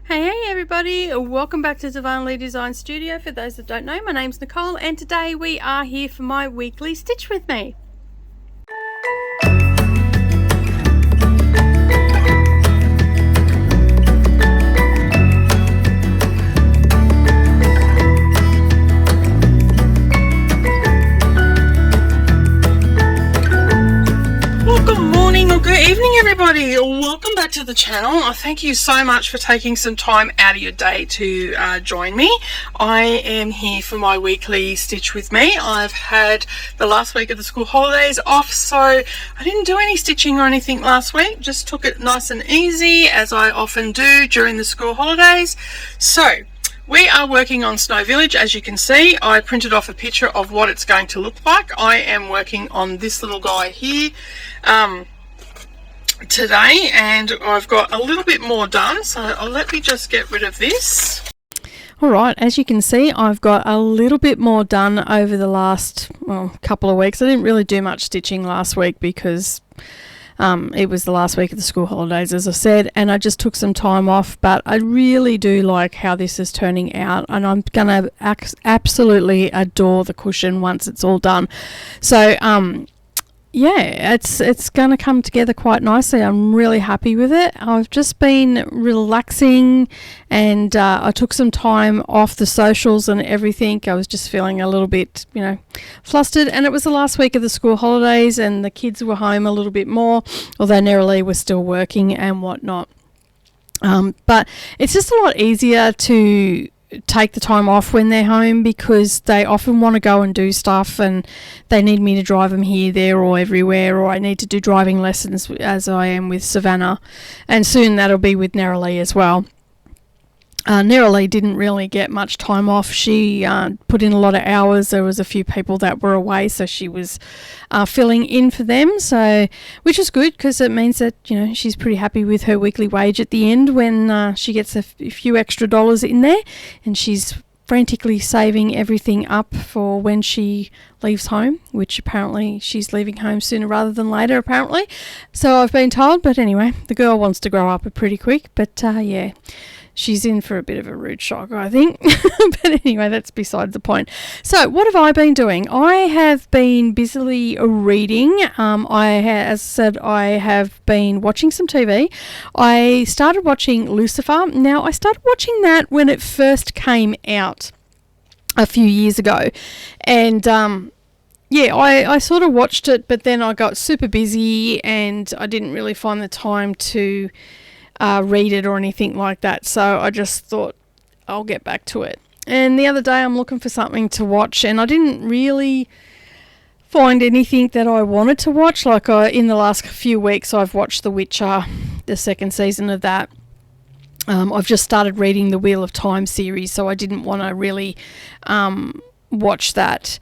Hey everybody, welcome back to Darvanalee Designs Studio. For those that don't know, my name's Nicole and today we are here for my weekly Stitch with me. Good evening everybody, welcome back to the channel. Thank you so much for taking some time out of your day to join me. I am here for my weekly Stitch with me. I've had the last week of the school holidays off, so I didn't do any stitching or anything last week, just took it nice and easy as I often do during the school holidays. So we are working on Snow Village. As you can see, I printed off a picture of what it's going to look like. I am working on this little guy here today, and I've got a little bit more done, so let me just get rid of this. Alright, as you can see, I've got a little bit more done over the last couple of weeks. I didn't really do much stitching last week because it was the last week of the school holidays, as I said, and I just took some time off, but I really do like how this is turning out, and I'm going to absolutely adore the cushion once it's all done. So yeah, it's going to come together quite nicely. I'm really happy with it. I've just been relaxing, and I took some time off the socials and everything. I was just feeling a little bit, flustered, and it was the last week of the school holidays and the kids were home a little bit more, although Nerily was still working and whatnot. But it's just a lot easier to take the time off when they're home because they often want to go and do stuff and they need me to drive them here, there or everywhere, or I need to do driving lessons as I am with Savannah, and soon that'll be with Nerily as well. Nerily didn't really get much time off. She put in a lot of hours. There was a few people that were away, so she was filling in for them, so which is good because it means that she's pretty happy with her weekly wage at the end when she gets a few extra dollars in there, and she's frantically saving everything up for when she leaves home, which apparently she's leaving home sooner rather than later apparently, so I've been told. But anyway, the girl wants to grow up pretty quick, but yeah, she's in for a bit of a rude shock, I think. But anyway, that's beside the point. So what have I been doing? I have been busily reading. As I said, I have been watching some TV. I started watching Lucifer. Now, I started watching that when it first came out a few years ago. And yeah, I sort of watched it, but then I got super busy and I didn't really find the time to read it or anything like that, so I just thought I'll get back to it. And the other day I'm looking for something to watch, and I didn't really find anything that I wanted to watch. Like in the last few weeks I've watched The Witcher, the second season of that. I've just started reading the Wheel of Time series, so I didn't want to really watch that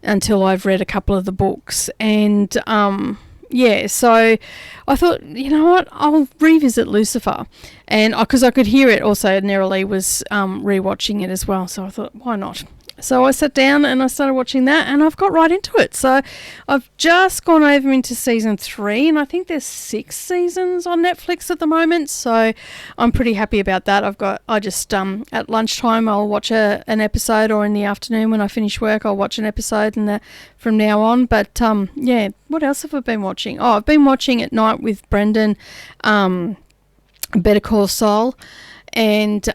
until I've read a couple of the books. And yeah, so I thought, you know what, I'll revisit Lucifer, and because I could hear it also, Nerily was rewatching it as well, so I thought, why not? So I sat down and I started watching that, and I've got right into it. So I've just gone over into season 3, and I think there's 6 seasons on Netflix at the moment, so I'm pretty happy about that. I just at lunchtime I'll watch an episode, or in the afternoon when I finish work I'll watch an episode, and from now on. But yeah, what else have I been watching? Oh, I've been watching at night with Brendan, Better Call Saul, and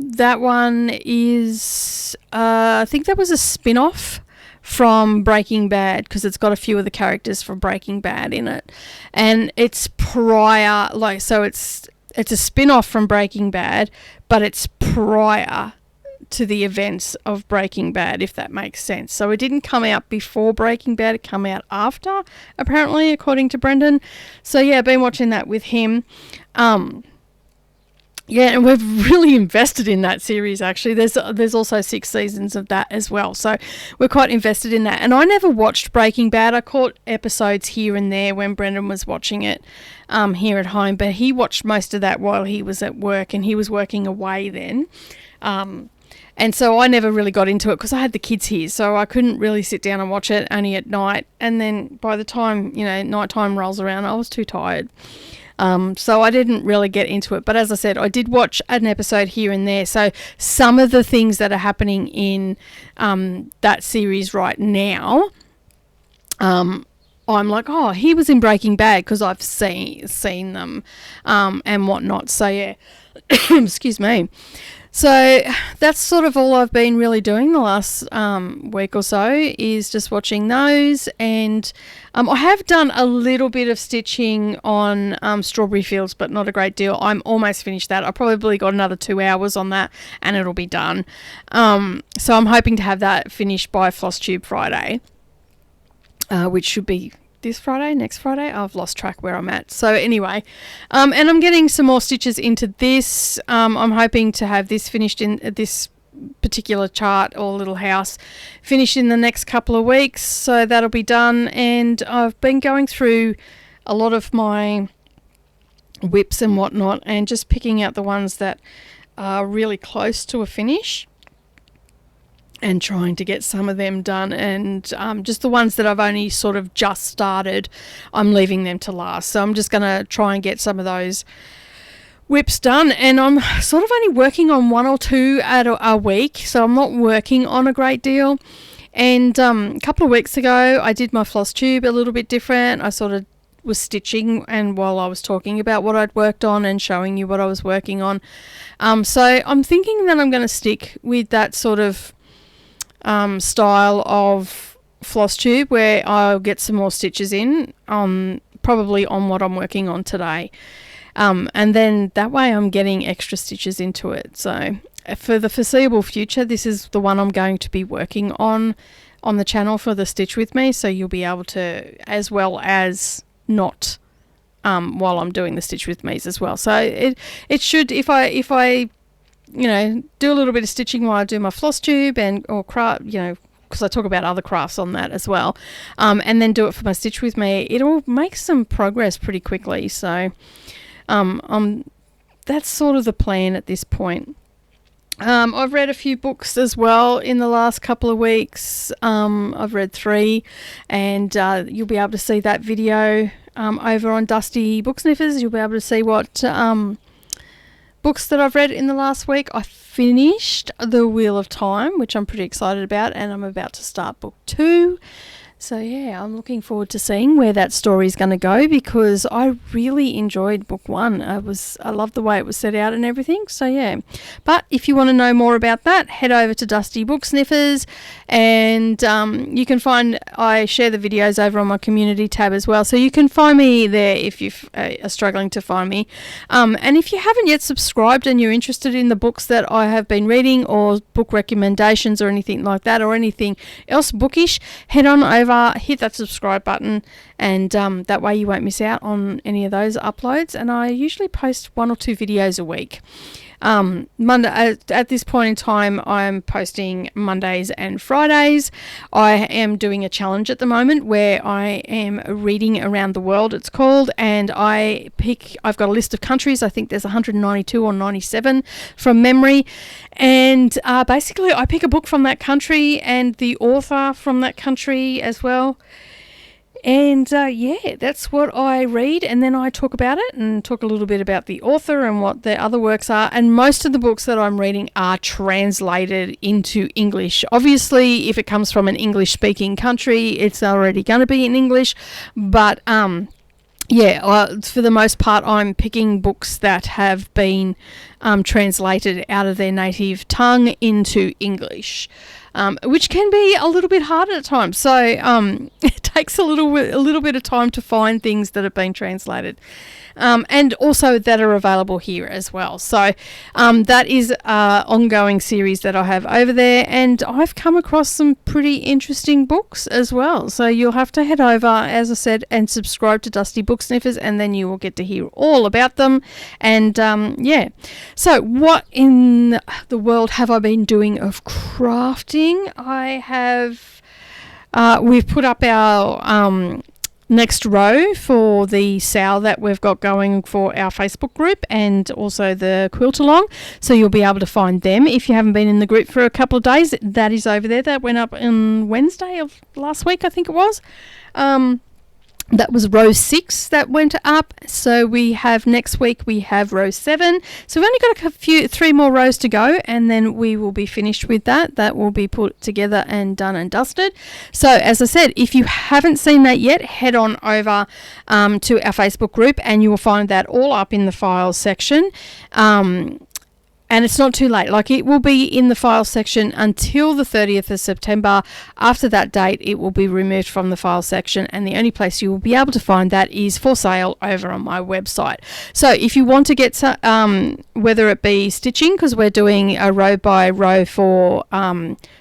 that one is, I think that was a spin-off from Breaking Bad, because it's got a few of the characters from Breaking Bad in it, and it's prior, so it's a spin-off from Breaking Bad, but it's prior to the events of Breaking Bad, if that makes sense. So it didn't come out before Breaking Bad, it came out after, apparently, according to Brendan. So yeah, I've been watching that with him. Yeah, and we've really invested in that series, actually. There's also 6 seasons of that as well, so we're quite invested in that. And I never watched Breaking Bad. I caught episodes here and there when Brendan was watching it here at home, but he watched most of that while he was at work, and he was working away then. And so I never really got into it because I had the kids here, so I couldn't really sit down and watch it only at night. And then by the time, nighttime rolls around, I was too tired. So I didn't really get into it. But as I said, I did watch an episode here and there. So some of the things that are happening in that series right now, I'm like, oh, he was in Breaking Bad, because I've seen them and whatnot. So yeah, excuse me. So that's sort of all I've been really doing the last week or so, is just watching those. And I have done a little bit of stitching on Strawberry Fields, but not a great deal. I'm almost finished that. I probably got another 2 hours on that and it'll be done. So I'm hoping to have that finished by Flosstube Friday, which should be this Friday, next Friday. I've lost track where I'm at. So anyway, and I'm getting some more stitches into this. I'm hoping to have this finished in this particular chart or little house finished in the next couple of weeks. So that'll be done. And I've been going through a lot of my whips and whatnot and just picking out the ones that are really close to a finish, and trying to get some of them done, and just the ones that I've only sort of just started, I'm leaving them to last. So I'm just going to try and get some of those whips done, and I'm sort of only working on 1 or 2 at a week, so I'm not working on a great deal. And a couple of weeks ago I did my floss tube a little bit different. I sort of was stitching, and while I was talking about what I'd worked on and showing you what I was working on. So I'm thinking that I'm going to stick with that sort of style of floss tube, where I'll get some more stitches in probably on what I'm working on today, and then that way I'm getting extra stitches into it. So for the foreseeable future, this is the one I'm going to be working on the channel for the Stitch With Me, so you'll be able to, as well as not while I'm doing the Stitch With Me's as well. So it should, if I you know, do a little bit of stitching while I do my floss tube or craft, you know, because I talk about other crafts on that as well, and then do it for my Stitch With Me, it'll make some progress pretty quickly. So that's sort of the plan at this point. I've read a few books as well in the last couple of weeks. I've read 3, and you'll be able to see that video over on Dusty Book Sniffers. You'll be able to see what books that I've read in the last week. I finished The Wheel of Time, which I'm pretty excited about, and I'm about to start book 2. So yeah, I'm looking forward to seeing where that story is going to go, because I really enjoyed book 1. I loved the way it was set out and everything. So yeah, but if you want to know more about that, head over to Dusty Book Sniffers, and you can find, I share the videos over on my community tab as well, so you can find me there if you are struggling to find me. And if you haven't yet subscribed and you're interested in the books that I have been reading, or book recommendations or anything like that, or anything else bookish, head on over, hit that subscribe button, and that way you won't miss out on any of those uploads. And I usually post 1 or 2 videos a week. Monday, at this point in time, I'm posting Mondays and Fridays. I am doing a challenge at the moment where I am reading around the world, it's called, and I've got a list of countries. I think there's 192 or 97 from memory, and basically I pick a book from that country and the author from that country as well. And yeah, that's what I read, and then I talk about it and talk a little bit about the author and what their other works are. And most of the books that I'm reading are translated into English. Obviously, if it comes from an English-speaking country, it's already going to be in English. But yeah, for the most part, I'm picking books that have been translated out of their native tongue into English. Which can be a little bit hard at times. So it takes a little bit of time to find things that have been translated, and also that are available here as well. So that is an ongoing series that I have over there, and I've come across some pretty interesting books as well. So you'll have to head over, as I said, and subscribe to Dusty Book Sniffers, and then you will get to hear all about them. And yeah, so what in the world have I been doing of crafting? I have we've put up our next row for the sale that we've got going for our Facebook group, and also the quilt along, so you'll be able to find them if you haven't been in the group for a couple of days. That is over there. That went up on Wednesday of last week, I think it was. That was row 6 that went up. So we have next week we have row 7. So we've only got 3 more rows to go, and then we will be finished with that. That will be put together and done and dusted. So as I said, if you haven't seen that yet, head on over to our Facebook group, and you will find that all up in the files section. And it's not too late. Like, it will be in the file section until the 30th of September. After that date, it will be removed from the file section, and the only place you will be able to find that is for sale over on my website. So if you want to get some, whether it be stitching, because we're doing a row by row for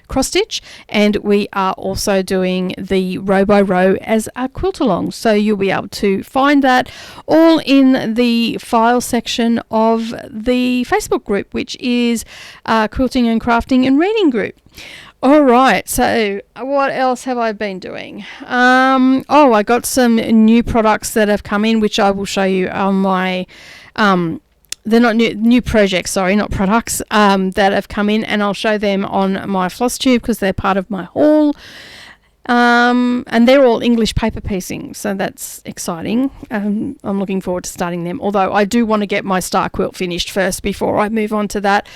cross stitch, and we are also doing the row by row as a quilt along. So you'll be able to find that all in the file section of the Facebook group, which is Quilting and Crafting and Reading group. All right, so what else have I been doing? I got some new products that have come in, which I will show you on my they're not new projects, sorry, not products, that have come in, and I'll show them on my Flosstube because they're part of my haul. And they're all English paper piecing, so that's exciting. I'm looking forward to starting them, although I do want to get my star quilt finished first before I move on to that,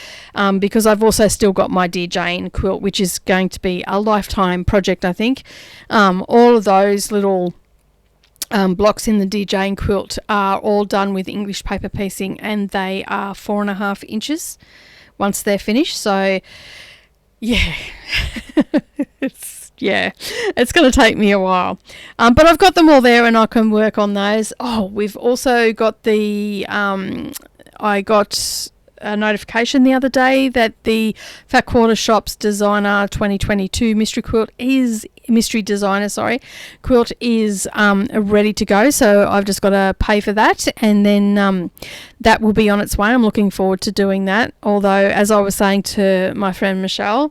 because I've also still got my Dear Jane quilt, which is going to be a lifetime project, I think. All of those little blocks in the Dear Jane quilt are all done with English paper piecing, and they are 4.5 inches once they're finished. So yeah, it's going to take me a while, but I've got them all there and I can work on those. We've also got the I got a notification the other day that the Fat Quarter Shop's Designer 2022 mystery designer quilt is ready to go. So I've just got to pay for that, and then that will be on its way. I'm looking forward to doing that. Although, as I was saying to my friend Michelle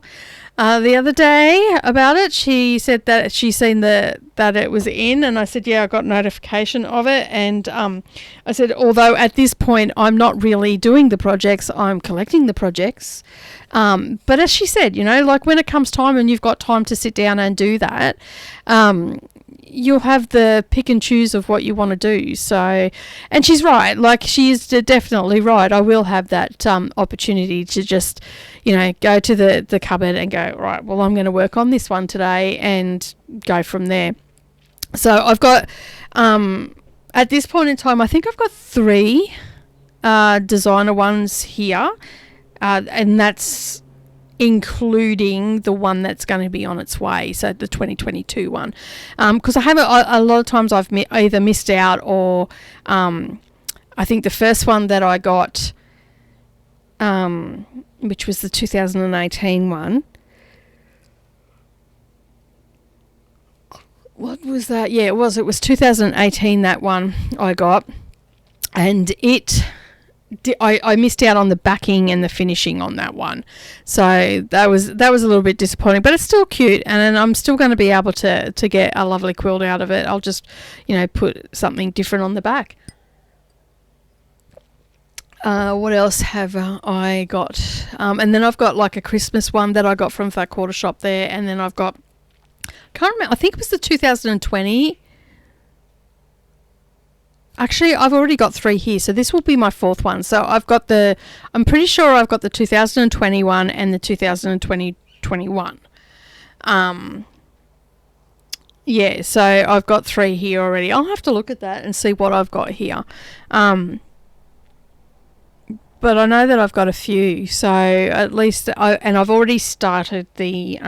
the other day about it, she said that she's seen that it was in, and I said, yeah, I got notification of it, and I said, although at this point I'm not really doing the projects, I'm collecting the projects, but as she said, like when it comes time and you've got time to sit down and do that, you'll have the pick and choose of what you want to do. So, and she's right, like she is definitely right. I will have that opportunity to just, go to the cupboard and go, right, well, I'm going to work on this one today and go from there. So I've got, at this point in time, I think I've got 3 designer ones here, and that's including the one that's going to be on its way, so the 2022 one, because I haven't, a lot of times I've either missed out, or I think the first one that I got, which was the 2018 one, what was that? Yeah, it was 2018, that one I got, and I missed out on the backing and the finishing on that one, so that was a little bit disappointing, but it's still cute, and I'm still going to be able to get a lovely quilt out of it. I'll just put something different on the back. What else have I got? And then I've got like a Christmas one that I got from Fat Quarter Shop there, and then I've got, can't remember, I think it was the 2020. Actually, I've already got 3 here, so this will be my 4th one. So I'm pretty sure I've got the 2021 and the 2021. Yeah, so I've got 3 here already. I'll have to look at that and see what I've got here. But I know that I've got a few, so at least, I've already started the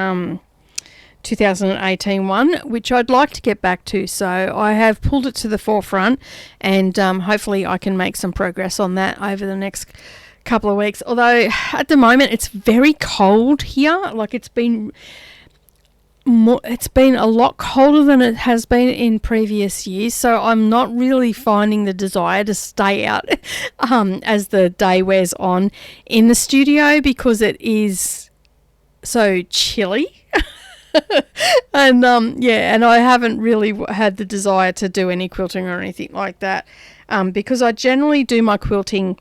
2018 one, which I'd like to get back to, so I have pulled it to the forefront, and hopefully I can make some progress on that over the next couple of weeks. Although at the moment it's very cold here, like it's been a lot colder than it has been in previous years, so I'm not really finding the desire to stay out as the day wears on in the studio, because it is so chilly. And and I haven't really had the desire to do any quilting or anything like that, because I generally do my quilting,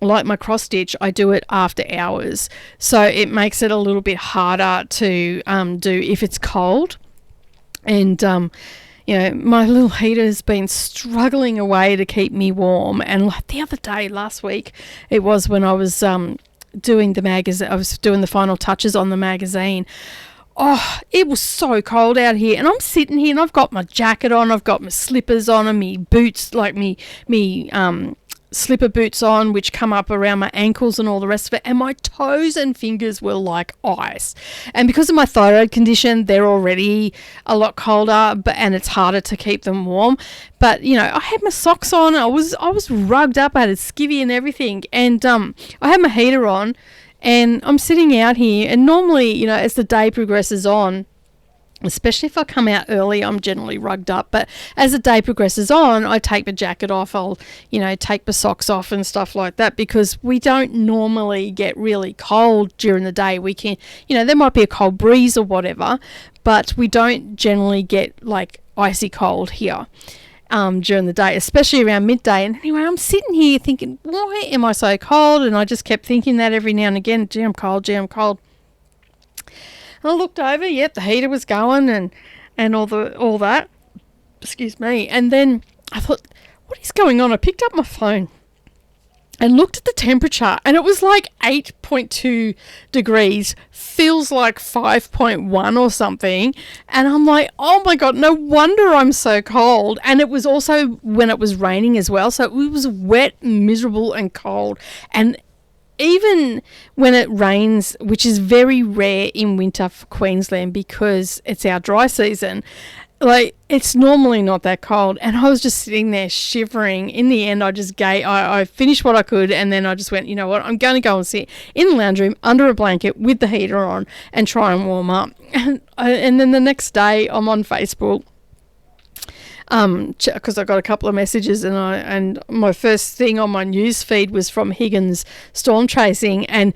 like my cross stitch, I do it after hours, so it makes it a little bit harder to do if it's cold. And my little heater has been struggling away to keep me warm. And like the other day, last week, it was when I was doing the magazine. I was doing the final touches on the magazine. Oh, it was so cold out here, and I'm sitting here and I've got my jacket on, I've got my slippers on and me boots, like me slipper boots on, which come up around my ankles and all the rest of it, and my toes and fingers were like ice. And because of my thyroid condition, they're already a lot colder, and it's harder to keep them warm. But I had my socks on, I was rugged up, I had a skivvy and everything, and I had my heater on. And I'm sitting out here, and normally, as the day progresses on, especially if I come out early, I'm generally rugged up. But as the day progresses on, I take my jacket off, I'll, take my socks off and stuff like that, because we don't normally get really cold during the day. We can, there might be a cold breeze or whatever, but we don't generally get like icy cold here. During the day, especially around midday. And anyway, I'm sitting here thinking, why am I so cold? And I just kept thinking that every now and again, gee, I'm cold. And I looked over, yep, the heater was going and all that. Excuse me. And then I thought, what is going on? I picked up my phone and looked at the temperature, and it was like 8.2 degrees, feels like 5.1 or something. And I'm like, oh my God, no wonder I'm so cold. And it was also when it was raining as well. So it was wet, miserable and cold. And even when it rains, which is very rare in winter for Queensland because it's our dry season, like, it's normally not that cold, and I was just sitting there shivering. In the end, I finished what I could, and then I just went, you know what, I'm going to go and sit in the lounge room under a blanket with the heater on and try and warm up. And then the next day, I'm on Facebook, because I got a couple of messages, and my first thing on my news feed was from Higgins storm chasing, and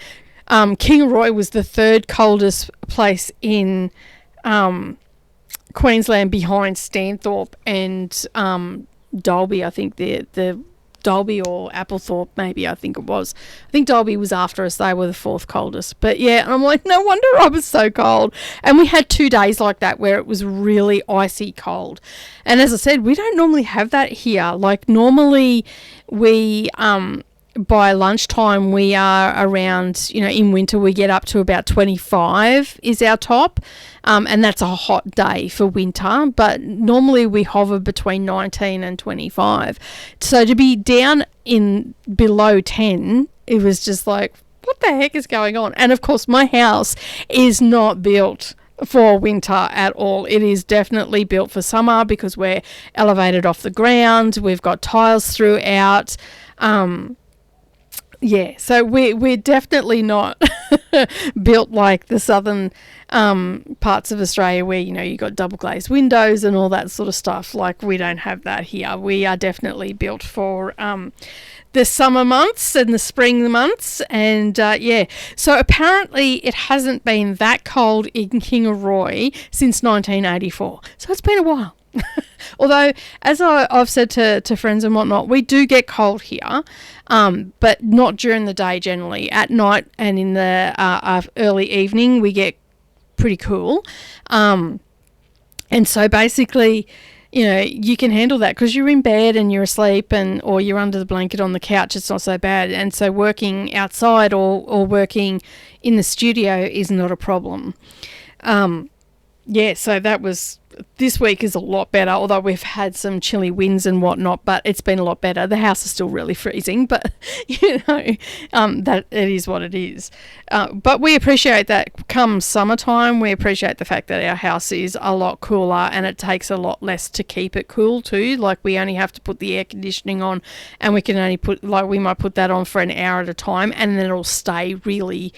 Kingaroy was the third coldest place in Queensland behind Stanthorpe and Dalby. I think the Dalby or Applethorpe, maybe, I think it was. I think Dalby was after us. They were the fourth coldest. But yeah, and I'm like, no wonder I was so cold. And we had 2 days like that where it was really icy cold. And as I said, we don't normally have that here. Like, normally we by lunchtime we are around, in winter we get up to about 25 is our top, and that's a hot day for winter, but normally we hover between 19 and 25. So to be down in below 10, it was just like, what the heck is going on? And of course my house is not built for winter at all. It is definitely built for summer because we're elevated off the ground, we've got tiles throughout. Yeah, so we're definitely not built like the southern parts of Australia where, you got double glazed windows and all that sort of stuff. Like, we don't have that here. We are definitely built for the summer months and the spring months. And yeah, so apparently it hasn't been that cold in Kingaroy since 1984. So it's been a while. Although, as I've said to friends and whatnot, we do get cold here, but not during the day generally. At night and in the early evening, we get pretty cool. And so basically, you can handle that because you're in bed and you're asleep or you're under the blanket on the couch. It's not so bad. And so working outside or working in the studio is not a problem. Yeah, so this week is a lot better, although we've had some chilly winds and whatnot, but it's been a lot better. The house is still really freezing, but, that it is what it is. But we appreciate that come summertime, we appreciate the fact that our house is a lot cooler and it takes a lot less to keep it cool too. Like, we only have to put the air conditioning on, and we can only we might put that on for an hour at a time, and then it'll stay really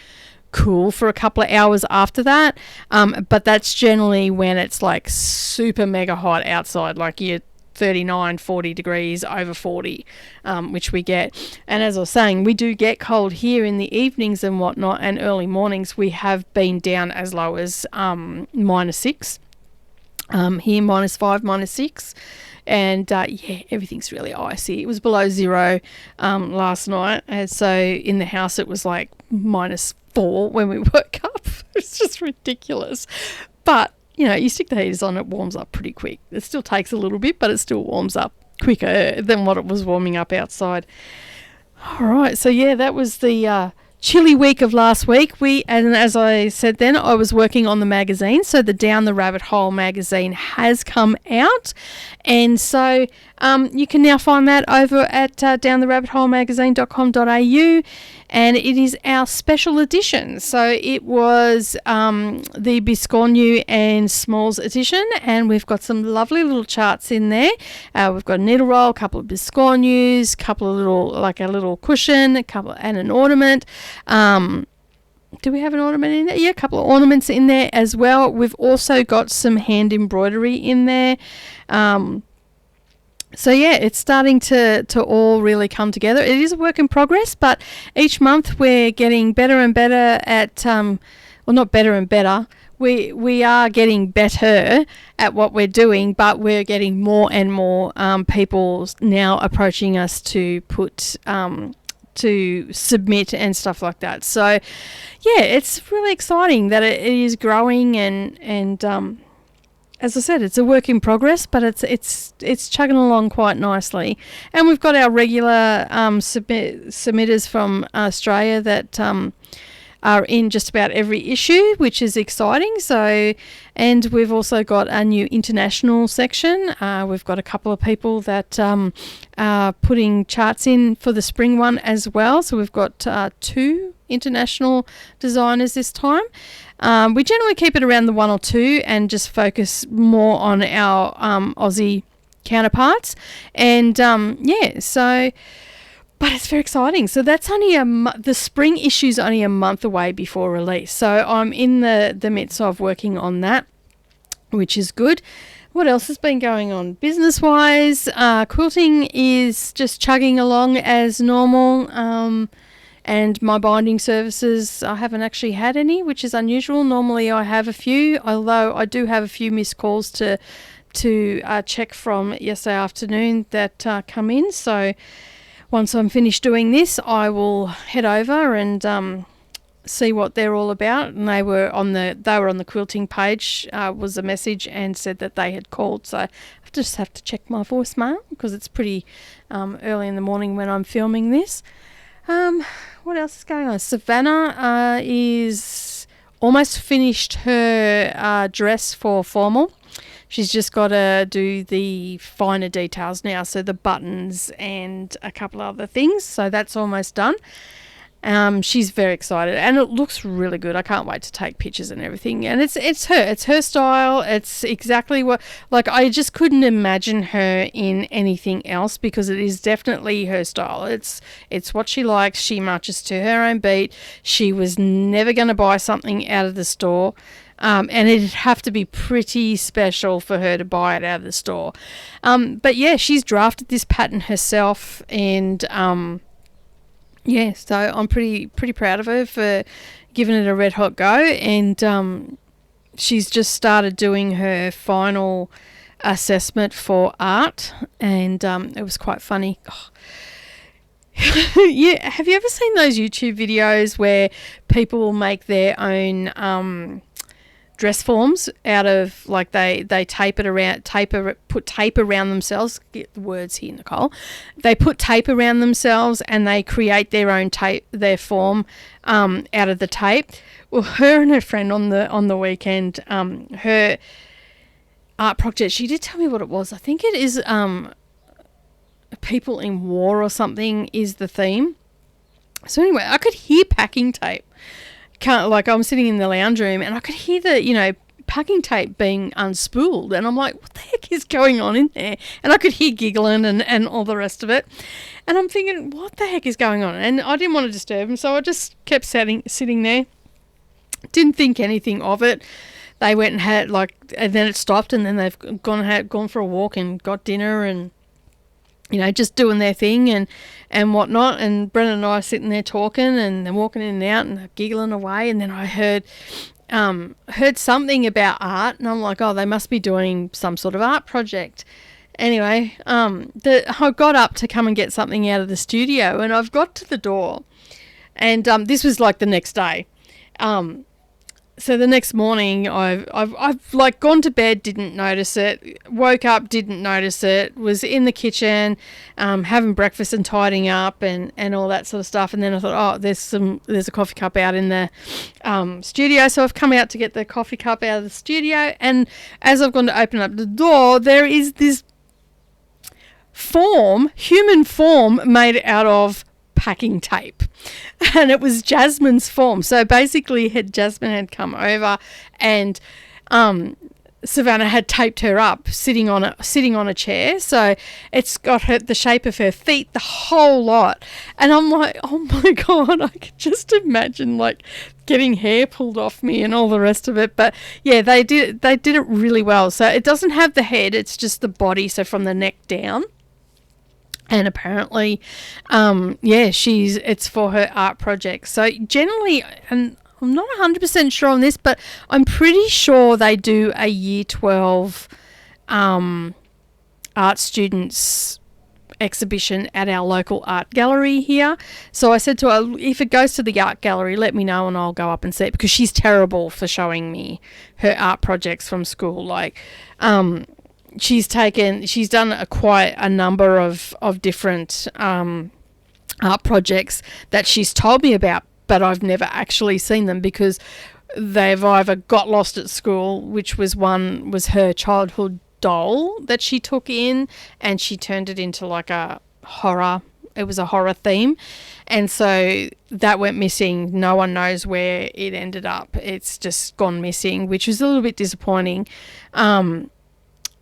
cool for a couple of hours after that, but that's generally when it's like super mega hot outside, like you're 39-40 degrees over 40, which we get. And as I was saying, we do get cold here in the evenings and whatnot, and early mornings we have been down as low as -6, here -5, -6. And yeah, everything's really icy. It was below 0 last night, and so in the house it was like -4 when we woke up. It's just ridiculous. But you stick the heaters on, it warms up pretty quick. It still takes a little bit, but it still warms up quicker than what it was warming up outside. All right, so yeah, that was the chilly week of last week. And as I said then, I was working on the magazine. So the Down the Rabbit Hole magazine has come out. And so you can now find that over at downtherabbitholemagazine.com.au. And it is our special edition. So it was the Biscornu and Smalls edition. And we've got some lovely little charts in there. We've got a needle roll, a couple of Biscornus, a couple of little, like a little cushion, and an ornament. Do we have an ornament in there? Yeah, a couple of ornaments in there as well. We've also got some hand embroidery in there. So yeah, it's starting to all really come together. It is a work in progress, but each month we're getting better and better at, well, not better and better. We are getting better at what we're doing, but we're getting more and more people now approaching us to submit and stuff like that. So yeah, it's really exciting that it is growing and as I said, it's a work in progress, but it's chugging along quite nicely. And we've got our regular submitters from Australia that are in just about every issue, which is exciting. So, and we've also got a new international section. We've got a couple of people that are putting charts in for the spring one as well. So we've got 2 international designers this time. We generally keep it around the 1 or 2 and just focus more on our Aussie counterparts. And yeah, so... But it's very exciting. So that's only the spring issue's only a month away before release. So I'm in the midst of working on that, which is good. What else has been going on? Business-wise, quilting is just chugging along as normal. And my binding services, I haven't actually had any, which is unusual. Normally I have a few, although I do have a few missed calls to check from yesterday afternoon that come in. So... once I'm finished doing this, I will head over and see what they're all about. And they were on the quilting page, was a message, and said that they had called. So I just have to check my voicemail because it's pretty early in the morning when I'm filming this. What else is going on? Savannah is almost finished her dress for formal. She's just got to do the finer details now, so the buttons and a couple of other things. So that's almost done. She's very excited, and it looks really good. I can't wait to take pictures and everything. And it's her style. It's exactly what, like, I just couldn't imagine her in anything else because it is definitely her style. It's what she likes. She marches to her own beat. She was never going to buy something out of the store. And it'd have to be pretty special for her to buy it out of the store. But yeah, she's drafted this pattern herself, and yeah, so I'm pretty proud of her for giving it a red hot go. And she's just started doing her final assessment for art, and it was quite funny. Oh. Yeah, have you ever seen those YouTube videos where people will make their own dress forms out of, like, they put tape around themselves. Get the words here, Nicole. They put tape around themselves and they create their own their form out of the tape. Well, her and her friend on the weekend, her art project, she did tell me what it was. I think it is people in war or something is the theme. So anyway, I could hear packing tape. Like, I'm sitting in the lounge room and I could hear the, packing tape being unspooled, and I'm like, what the heck is going on in there? And I could hear giggling and all the rest of it. And I'm thinking, what the heck is going on? And I didn't want to disturb them, so I just kept sitting there. Didn't think anything of it. They went and had, and then it stopped, and then they've gone for a walk and got dinner and, just doing their thing and whatnot. And Brennan and I are sitting there talking, and they're walking in and out and they're giggling away. And then I heard something about art, and I'm like, oh, they must be doing some sort of art project. Anyway, I got up to come and get something out of the studio, and I've got to the door, and this was like the next day. So the next morning, I've like gone to bed, didn't notice it, woke up, didn't notice it, was in the kitchen, having breakfast and tidying up and all that sort of stuff. And then I thought, oh, there's a coffee cup out in the studio. So I've come out to get the coffee cup out of the studio. And as I've gone to open up the door, there is this human form made out of packing tape, and it was Jasmine's form. So basically Jasmine had come over and Savannah had taped her up sitting on a chair, so it's got the shape of her feet, the whole lot. And I'm like, oh my god, I could just imagine like getting hair pulled off me and all the rest of it. But yeah, they did it really well. So it doesn't have the head, it's just the body, so from the neck down. And apparently, it's for her art project. So generally, and I'm not 100% sure on this, but I'm pretty sure they do a Year 12 art students exhibition at our local art gallery here. So I said to her, if it goes to the art gallery, let me know and I'll go up and see it, because she's terrible for showing me her art projects from school. Like, she's done quite a number of different art projects that she's told me about, but I've never actually seen them because they've either got lost at school, which was her childhood doll that she took in and she turned it into like a horror. It was a horror theme, and so that went missing. No one knows where it ended up. It's just gone missing, which was a little bit disappointing.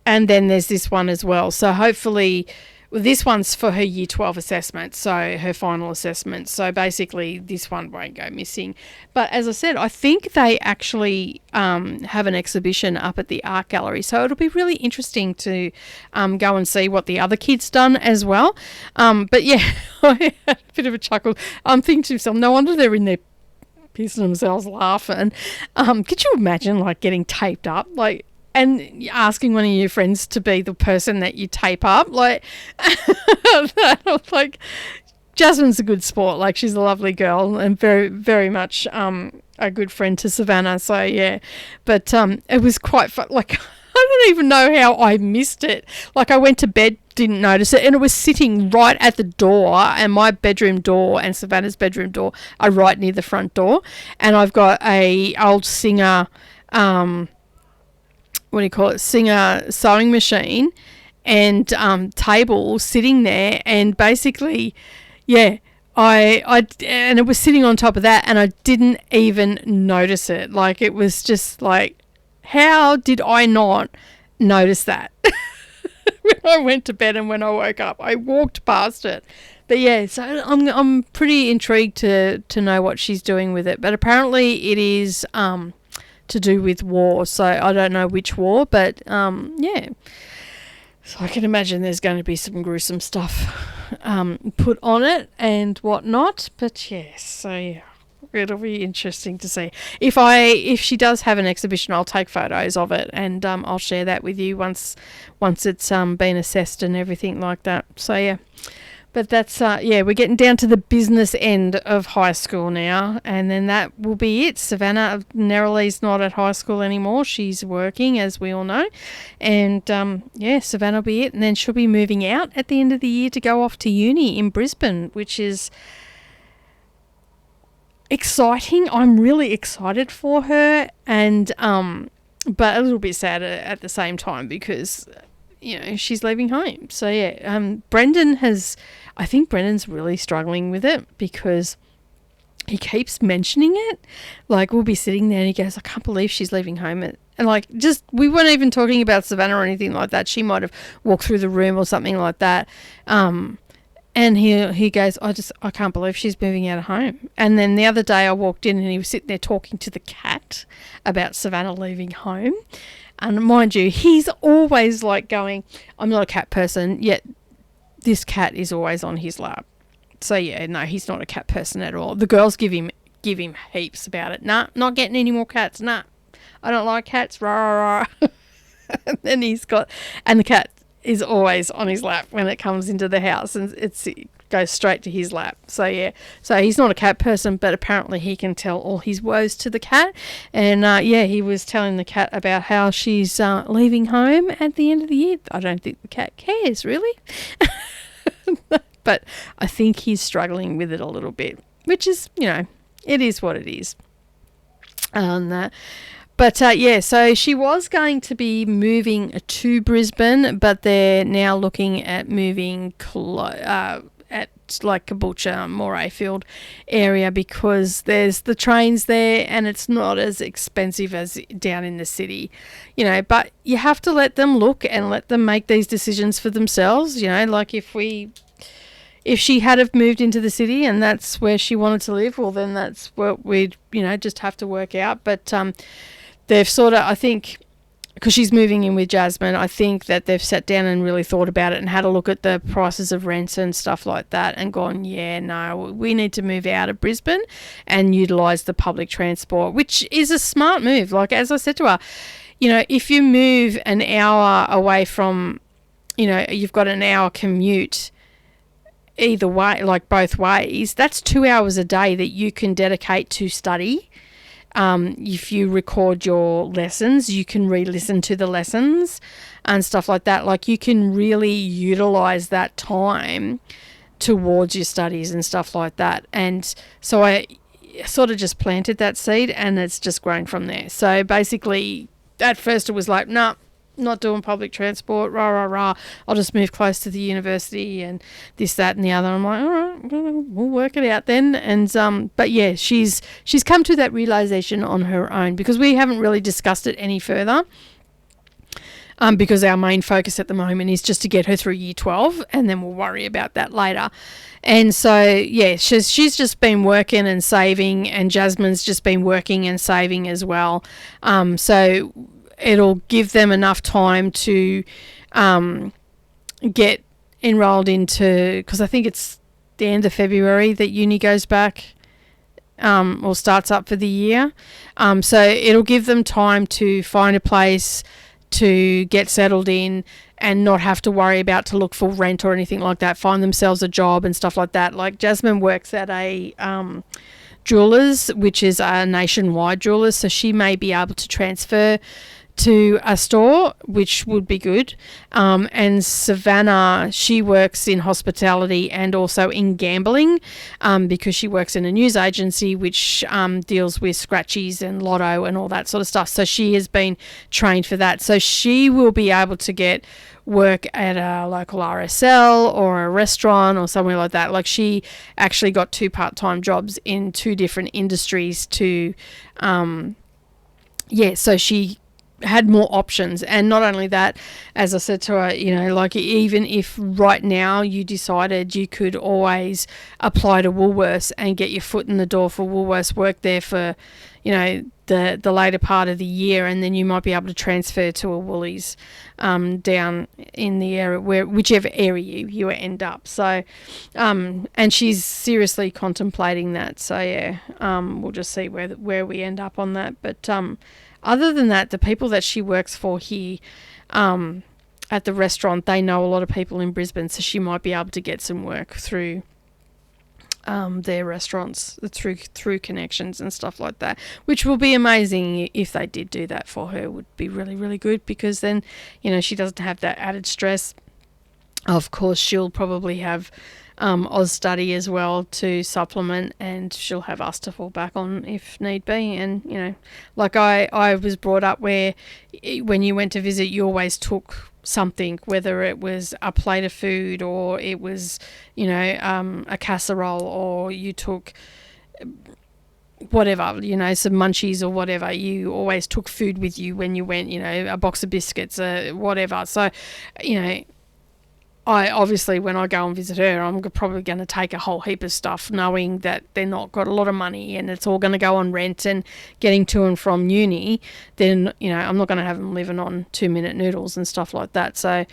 And then there's this one as well. So hopefully, this one's for her Year 12 assessment, so her final assessment. So basically, this one won't go missing. But as I said, I think they actually have an exhibition up at the art gallery. So it'll be really interesting to go and see what the other kids done as well. But yeah, I had a bit of a chuckle. I'm thinking to myself, no wonder they're in there pissing themselves laughing. Could you imagine like getting taped up? Like, and asking one of your friends to be the person that you tape up, like, like, Jasmine's a good sport. Like, she's a lovely girl and very, very much a good friend to Savannah. So yeah, but it was quite fun. Like, I don't even know how I missed it. Like, I went to bed, didn't notice it, and it was sitting right at the door, and my bedroom door and Savannah's bedroom door are right near the front door. And I've got a old Singer, Singer sewing machine and table sitting there, and basically, yeah, and it was sitting on top of that, and I didn't even notice it. Like, it was just like, how did I not notice that? When I went to bed and when I woke up, I walked past it. But yeah, so I'm pretty intrigued to know what she's doing with it. But apparently it is to do with war, so I don't know which war, but yeah, so I can imagine there's going to be some gruesome stuff put on it and whatnot. But yes, so yeah, it'll be interesting to see. If she does have an exhibition, I'll take photos of it and I'll share that with you once it's been assessed and everything like that. So yeah. But that's, we're getting down to the business end of high school now, and then that will be it. Savannah Neralee's not at high school anymore. She's working, as we all know. And, Savannah will be it. And then she'll be moving out at the end of the year to go off to uni in Brisbane, which is exciting. I'm really excited for her, and but a little bit sad at the same time because, you know, she's leaving home. So yeah, I think Brendan's really struggling with it because he keeps mentioning it. Like, we'll be sitting there and he goes, I can't believe she's leaving home. And like, just, we weren't even talking about Savannah or anything like that. She might have walked through the room or something like that. And he goes, I can't believe she's moving out of home. And then the other day I walked in and he was sitting there talking to the cat about Savannah leaving home. And mind you, he's always like going, I'm not a cat person, yet this cat is always on his lap. So yeah, no, he's not a cat person at all. The girls give him heaps about it. Nah, not getting any more cats. Nah, I don't like cats. Rah, rah, rah. And then and the cat is always on his lap when it comes into the house, and it's goes straight to his lap. So yeah, so he's not a cat person, but apparently he can tell all his woes to the cat. And he was telling the cat about how she's leaving home at the end of the year. I don't think the cat cares really, but I think he's struggling with it a little bit, which is, it is what it is. So she was going to be moving to Brisbane, but they're now looking at moving at like Caboolture, Morayfield area, because there's the trains there and it's not as expensive as down in the city, but you have to let them look and let them make these decisions for themselves. Like if she had have moved into the city and that's where she wanted to live, well then that's what we'd just have to work out. But they've sort of, I think, because she's moving in with Jasmine, I think that they've sat down and really thought about it and had a look at the prices of rents and stuff like that and gone, we need to move out of Brisbane and utilise the public transport, which is a smart move. Like, as I said to her, if you move an hour away from, you've got an hour commute either way, like both ways, that's 2 hours a day that you can dedicate to study. If you record your lessons, you can re-listen to the lessons and stuff like that. Like, you can really utilize that time towards your studies and stuff like that. And so I sort of just planted that seed and it's just grown from there. So basically, at first it was like, nah, not doing public transport, I'll just move close to the university and this, that and the other. I'm like, all right, we'll work it out then. And but yeah, she's come to that realization on her own, because we haven't really discussed it any further, because our main focus at the moment is just to get her through year 12 and then we'll worry about that later. And so yeah, she's just been working and saving, and Jasmine's just been working and saving as well. So it'll give them enough time to get enrolled into, because I think it's the end of February that uni goes back or starts up for the year. So it'll give them time to find a place to get settled in and not have to worry about to look for rent or anything like that, find themselves a job and stuff like that. Like, Jasmine works at a jeweller's, which is a nationwide jeweller's, so she may be able to transfer to a store, which would be good. And Savannah, she works in hospitality and also in gambling, because she works in a news agency which deals with scratchies and lotto and all that sort of stuff. So she has been trained for that. So she will be able to get work at a local RSL or a restaurant or somewhere like that. Like, she actually got 2 part-time jobs in 2 different industries to, so she had more options. And not only that, as I said to her, like, even if right now you decided you could always apply to Woolworths and get your foot in the door for Woolworths, work there for, the later part of the year, and then you might be able to transfer to a Woolies down in the area, whichever area you end up. So, and she's seriously contemplating that. So yeah, we'll just see where we end up on that. But other than that, the people that she works for here at the restaurant, they know a lot of people in Brisbane, so she might be able to get some work through their restaurants, through connections and stuff like that, which will be amazing. If they did do that for her, would be really, really good, because then, she doesn't have that added stress. Of course, she'll probably have Oz Study as well to supplement, and she'll have us to fall back on if need be. And like I was brought up where when you went to visit, you always took something, whether it was a plate of food or it was a casserole, or you took whatever, some munchies or whatever. You always took food with you when you went, a box of biscuits, whatever. So I obviously, when I go and visit her, I'm probably going to take a whole heap of stuff, knowing that they're not got a lot of money and it's all going to go on rent and getting to and from uni. Then, I'm not going to have them living on 2-minute noodles and stuff like that. So,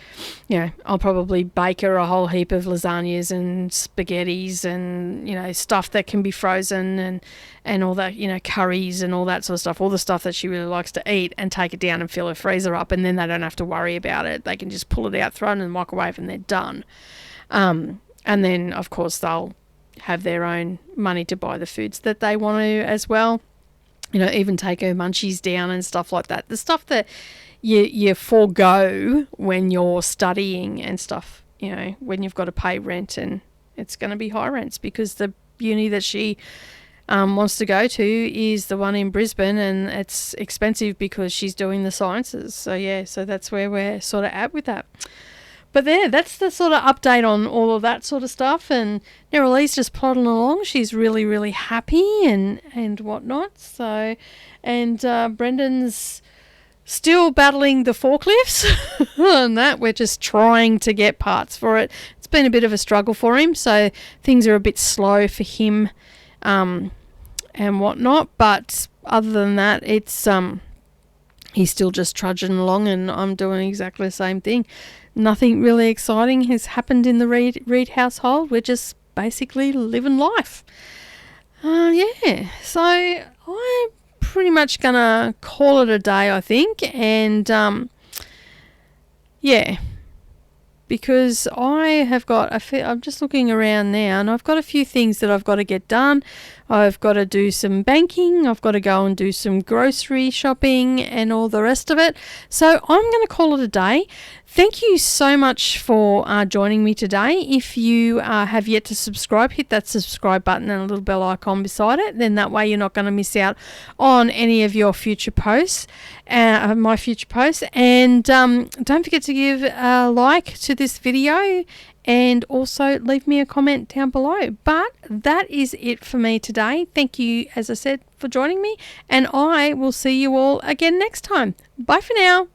I'll probably bake her a whole heap of lasagnas and spaghettis and, stuff that can be frozen and all that, curries and all that sort of stuff, all the stuff that she really likes to eat, and take it down and fill her freezer up, and then they don't have to worry about it. They can just pull it out, throw it in the microwave, and they're done. And then, of course, they'll have their own money to buy the foods that they want to as well. You know, even take her munchies down and stuff like that. The stuff that you forego when you're studying and stuff, you know, when you've got to pay rent, and it's going to be high rents because the uni that she wants to go to is the one in Brisbane, and it's expensive because she's doing the sciences. So yeah, so that's where we're sort of at with that. But there, that's the sort of update on all of that sort of stuff. And Neralee's just plodding along. She's really, really happy and whatnot. So, and Brendan's still battling the forklifts and that. We're just trying to get parts for it. It's been a bit of a struggle for him. So things are a bit slow for him and whatnot. But other than that, it's he's still just trudging along, and I'm doing exactly the same thing. Nothing really exciting has happened in the Reed household. We're just basically living life. Yeah, so I'm pretty much going to call it a day, I think. And, yeah, because I have got I'm just looking around now, and I've got a few things that I've got to get done. I've got to do some banking. I've got to go and do some grocery shopping and all the rest of it. So I'm going to call it a day. Thank you so much for joining me today. If you have yet to subscribe, hit that subscribe button and a little bell icon beside it. Then that way you're not going to miss out on any of your future posts, my future posts. And don't forget to give a like to this video, and also leave me a comment down below. But that is it for me today. Thank you, as I said, for joining me, and I will see you all again next time. Bye for now.